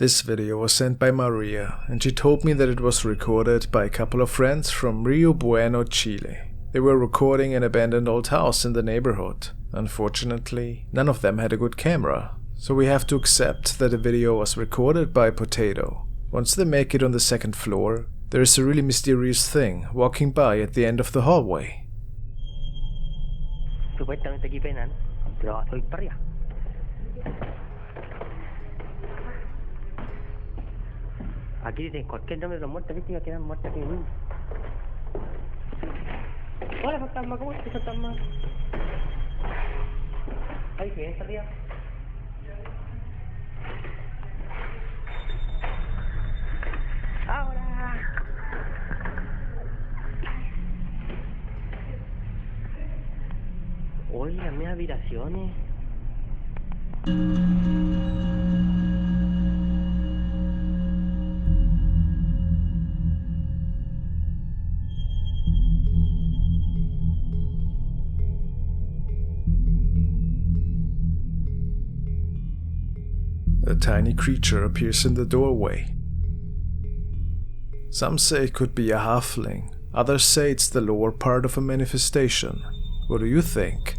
This video was sent by Maria, and she told me that it was recorded by a couple of friends from Rio Bueno, Chile. They were recording an abandoned old house in the neighborhood. Unfortunately, none of them had a good camera, so we have to accept that the video was recorded by Potato. Once they make it on the second floor, there is a really mysterious thing walking by at the end of the hallway. Aquí te corté el nombre de los muertos, viste, iba a quedar muerta aquí. Hola fantasma, ¿cómo estás fantasma? Ahí que está arriba. Ahora. Oye, las mías habitaciones. A tiny creature appears in the doorway. Some say it could be a halfling, others say it's the lower part of a manifestation. What do you think?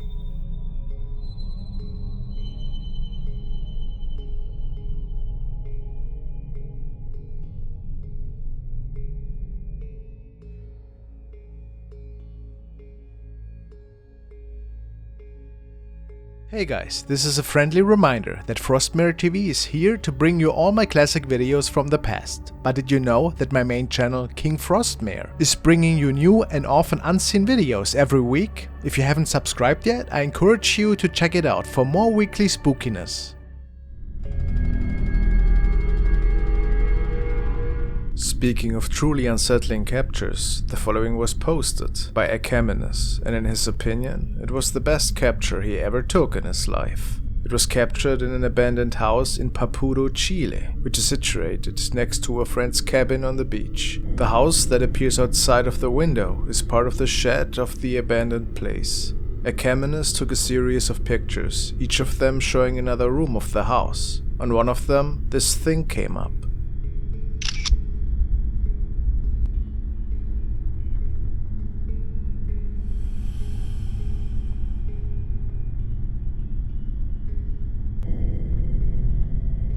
Hey guys, this is a friendly reminder that FrostmareTV is here to bring you all my classic videos from the past. But did you know that my main channel, King Frostmare, is bringing you new and often unseen videos every week? If you haven't subscribed yet, I encourage you to check it out for more weekly spookiness. Speaking of truly unsettling captures, the following was posted by a Caminus, and in his opinion, it was the best capture he ever took in his life. It was captured in an abandoned house in Papuro, Chile, which is situated next to a friend's cabin on the beach. The house that appears outside of the window is part of the shed of the abandoned place. A Caminus took a series of pictures, each of them showing another room of the house. On one of them, this thing came up.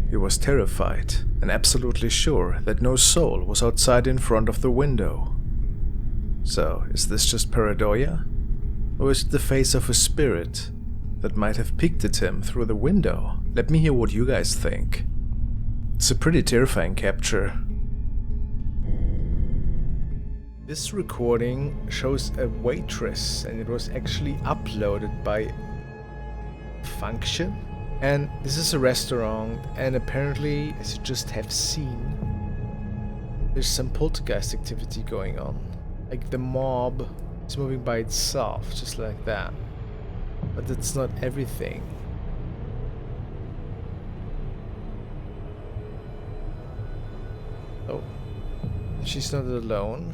He was terrified and absolutely sure that no soul was outside in front of the window. So, is this just paranoia? Or is it the face of a spirit that might have peeked at him through the window? Let me hear what you guys think. It's a pretty terrifying capture. This recording shows a waitress, and it was actually uploaded by Function. And this is a restaurant, and apparently, as you just have seen, there's some poltergeist activity going on. Like the mob is moving by itself, just like that. But that's not everything. Oh, she's not alone.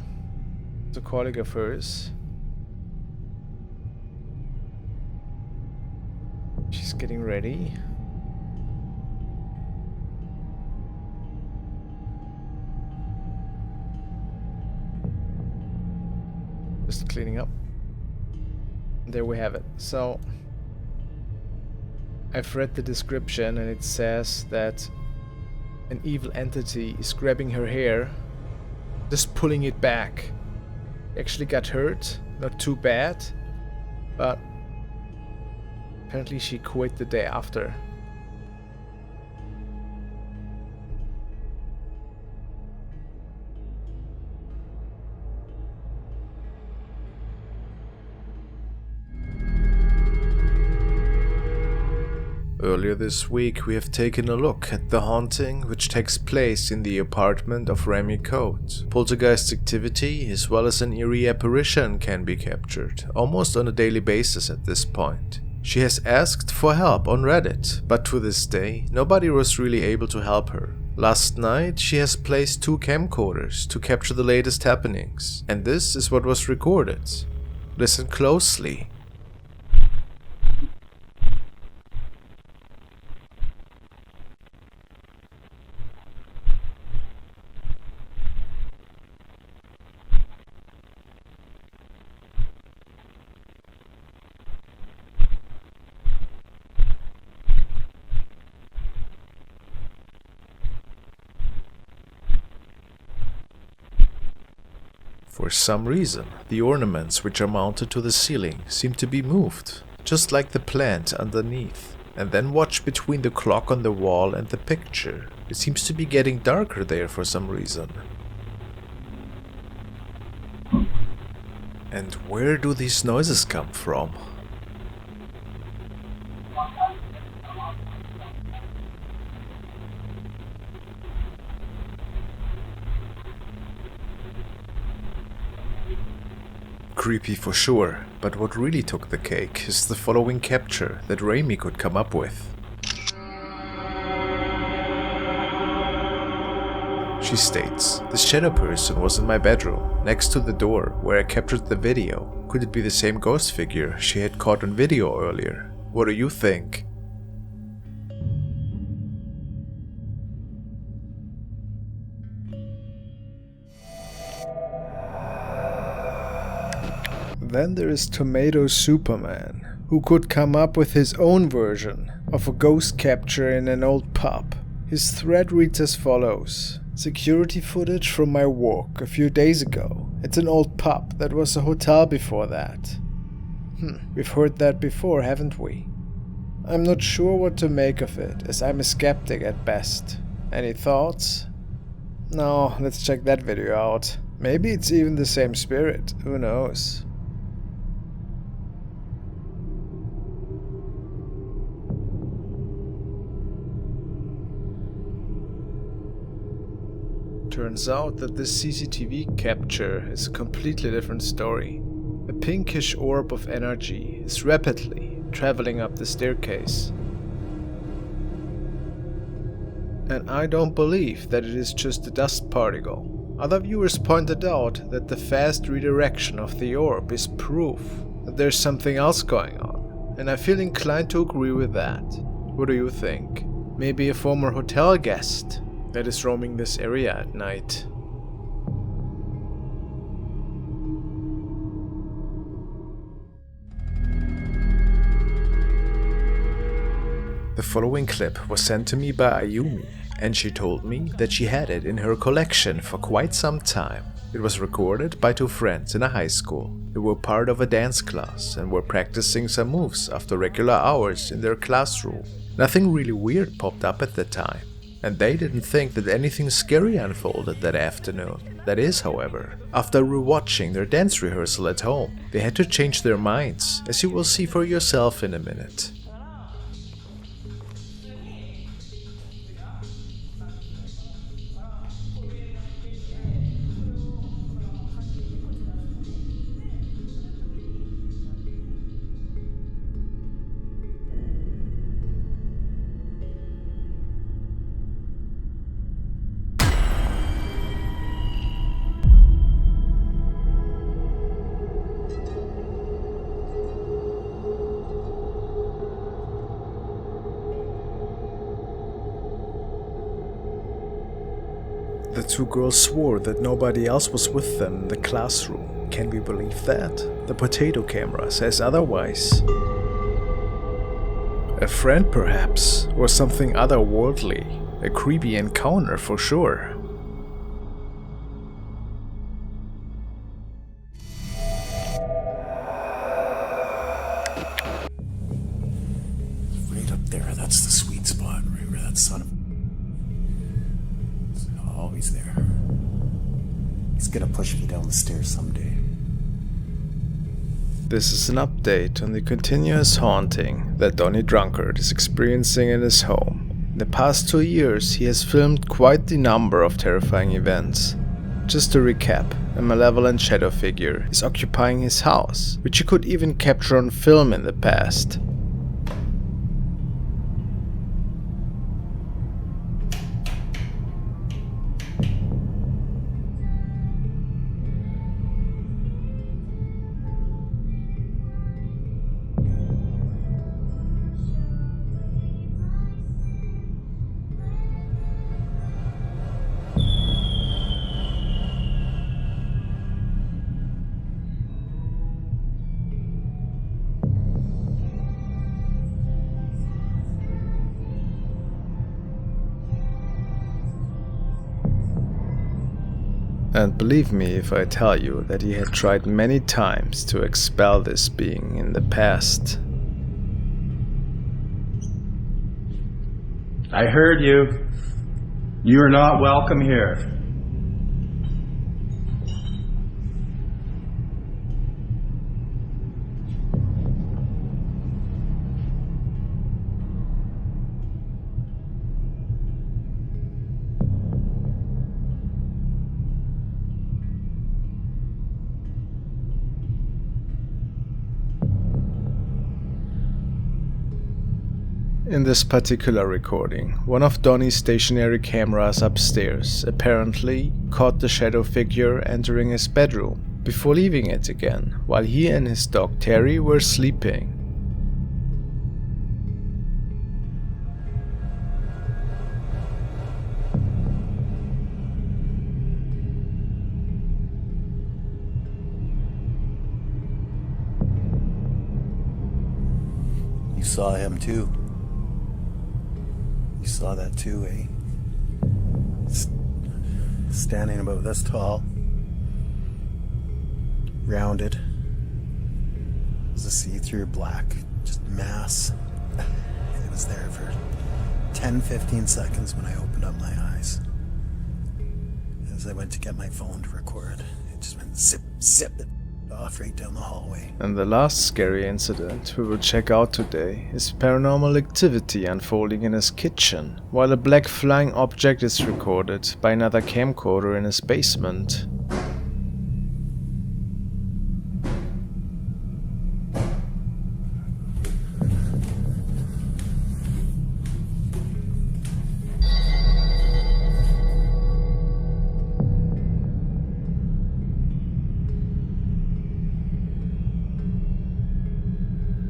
It's a colleague of hers. She's getting ready. Just cleaning up. There we have it. So, I've read the description and it says that an evil entity is grabbing her hair, just pulling it back. Actually got hurt, not too bad, but apparently she quit the day after. Earlier this week we have taken a look at the haunting which takes place in the apartment of Remy Coates. Poltergeist activity as well as an eerie apparition can be captured, almost on a daily basis at this point. She has asked for help on Reddit, but to this day, nobody was really able to help her. Last night, she has placed 2 camcorders to capture the latest happenings, and this is what was recorded. Listen closely. For some reason, the ornaments which are mounted to the ceiling seem to be moved, just like the plant underneath. And then watch between the clock on the wall and the picture. It seems to be getting darker there for some reason. And where do these noises come from? Creepy for sure, but what really took the cake is the following capture that Raimi could come up with. She states, "The shadow person was in my bedroom, next to the door where I captured the video. Could it be the same ghost figure she had caught on video earlier? What do you think?" Then there is Tomato Superman, who could come up with his own version of a ghost capture in an old pub. His thread reads as follows: "Security footage from my walk a few days ago. It's an old pub that was a hotel before that." We've heard that before, haven't we? I'm not sure what to make of it, as I'm a skeptic at best. Any thoughts? No, let's check that video out. Maybe it's even the same spirit, who knows? Turns out that this CCTV capture is a completely different story. A pinkish orb of energy is rapidly traveling up the staircase. And I don't believe that it is just a dust particle. Other viewers pointed out that the fast redirection of the orb is proof that there's something else going on, and I feel inclined to agree with that. What do you think? Maybe a former hotel guest that is roaming this area at night. The following clip was sent to me by Ayumi, and she told me that she had it in her collection for quite some time. It was recorded by two friends in a high school. They were part of a dance class and were practicing some moves after regular hours in their classroom. Nothing really weird popped up at the time, and they didn't think that anything scary unfolded that afternoon. That is, however, after rewatching their dance rehearsal at home, they had to change their minds, as you will see for yourself in a minute. The two girls swore that nobody else was with them in the classroom. Can we believe that? The potato camera says otherwise. A friend perhaps, or something otherworldly. A creepy encounter for sure. Right up there, that's the sweet spot, right where that son of... Always there. He's gonna push me down the stairs someday. This is an update on the continuous haunting that Donnie Drunkard is experiencing in his home. In the past 2 years, he has filmed quite the number of terrifying events. Just to recap, a malevolent shadow figure is occupying his house, which he could even capture on film in the past. And believe me if I tell you that he had tried many times to expel this being in the past. I heard you. You are not welcome here. In this particular recording, one of Donnie's stationary cameras upstairs apparently caught the shadow figure entering his bedroom before leaving it again, while he and his dog Terry were sleeping. You saw him too. You saw that too, eh? Standing about this tall. Rounded. It was a see-through black, just mass. It was there for 10-15 seconds when I opened up my eyes. As I went to get my phone to record, it just went zip, zip, it off right down the hallway. And the last scary incident we will check out today is paranormal activity unfolding in his kitchen, while a black flying object is recorded by another camcorder in his basement.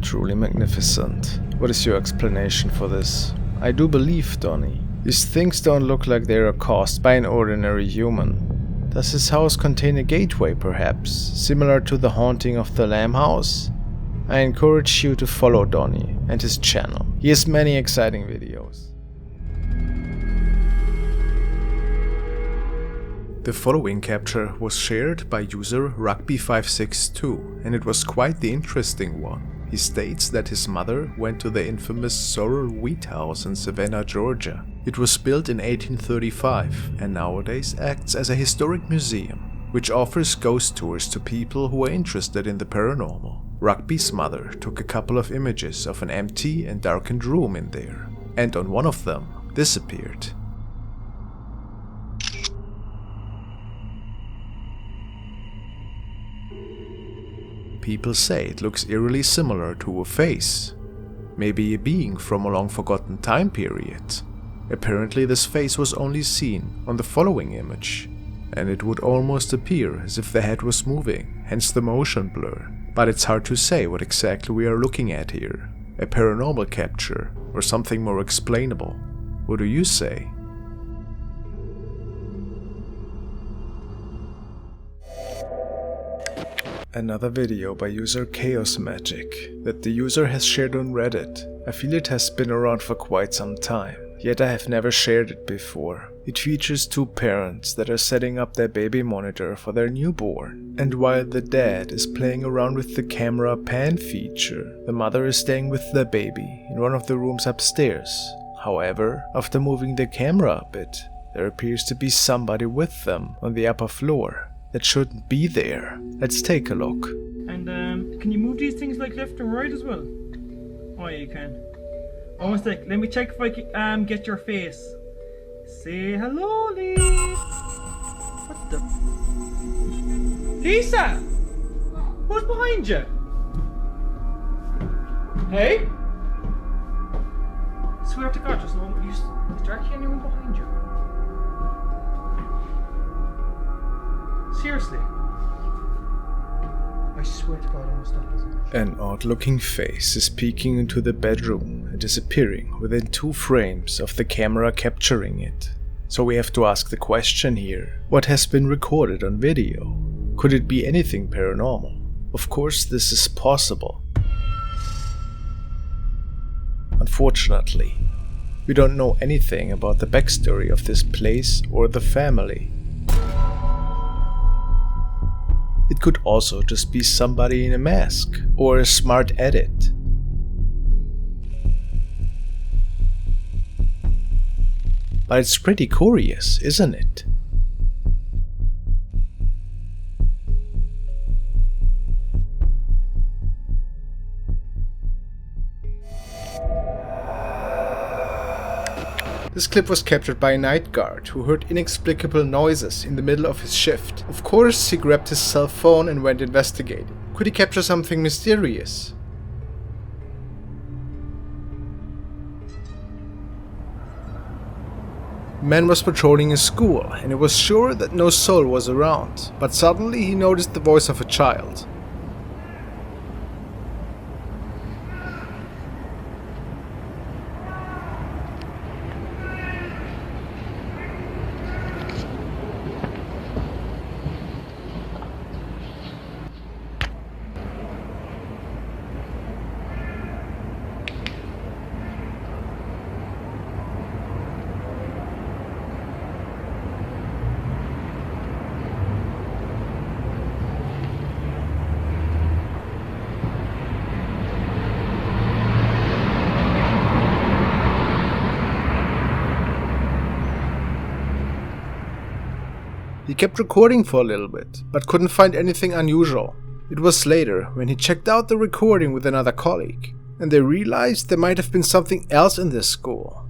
Truly magnificent. What is your explanation for this? I do believe, Donnie. These things don't look like they are caused by an ordinary human. Does his house contain a gateway, perhaps, similar to the haunting of the Lamb House? I encourage you to follow Donnie and his channel. He has many exciting videos. The following capture was shared by user Rugby562, and it was quite the interesting one. He states that his mother went to the infamous SORREL wheat house in Savannah, Georgia. It was built in 1835 and nowadays acts as a historic museum, which offers ghost tours to people who are interested in the paranormal. Rugby's mother took a couple of images of an empty and darkened room in there, and on one of them disappeared. People say it looks eerily similar to a face, maybe a being from a long forgotten time period. Apparently this face was only seen on the following image, and it would almost appear as if the head was moving, hence the motion blur. But it's hard to say what exactly we are looking at here, a paranormal capture or something more explainable. What do you say? Another video by user Chaos Magic that the user has shared on Reddit. I feel it has been around for quite some time, yet I have never shared it before. It features two parents that are setting up their baby monitor for their newborn, and while the dad is playing around with the camera pan feature, the mother is staying with the baby in one of the rooms upstairs. However, after moving the camera a bit, there appears to be somebody with them on the upper floor that shouldn't be there. Let's take a look. And can you move these things like left and right as well? Oh yeah, you can. Oh, one sec. Let me check if I can get your face. Say hello, Lisa. What the? Lisa! Who's behind you? Hey? Swear to God, there's no one. Is there actually anyone behind you? Seriously? I swear to God, I must stop this. An odd-looking face is peeking into the bedroom and disappearing within 2 frames of the camera capturing it. So we have to ask the question here, what has been recorded on video? Could it be anything paranormal? Of course this is possible. Unfortunately, we don't know anything about the backstory of this place or the family. It could also just be somebody in a mask, or a smart edit. But it's pretty curious, isn't it? This clip was captured by a night guard who heard inexplicable noises in the middle of his shift. Of course, he grabbed his cell phone and went investigating. Could he capture something mysterious? The man was patrolling a school and he was sure that no soul was around, but suddenly he noticed the voice of a child. He kept recording for a little bit, but couldn't find anything unusual. It was later when he checked out the recording with another colleague, and they realized there might have been something else in this school.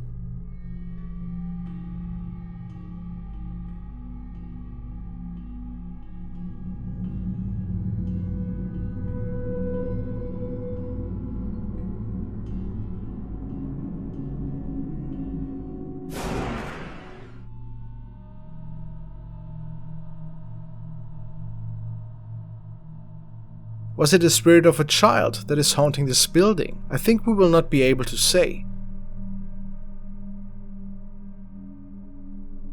Was it the spirit of a child that is haunting this building? I think we will not be able to say,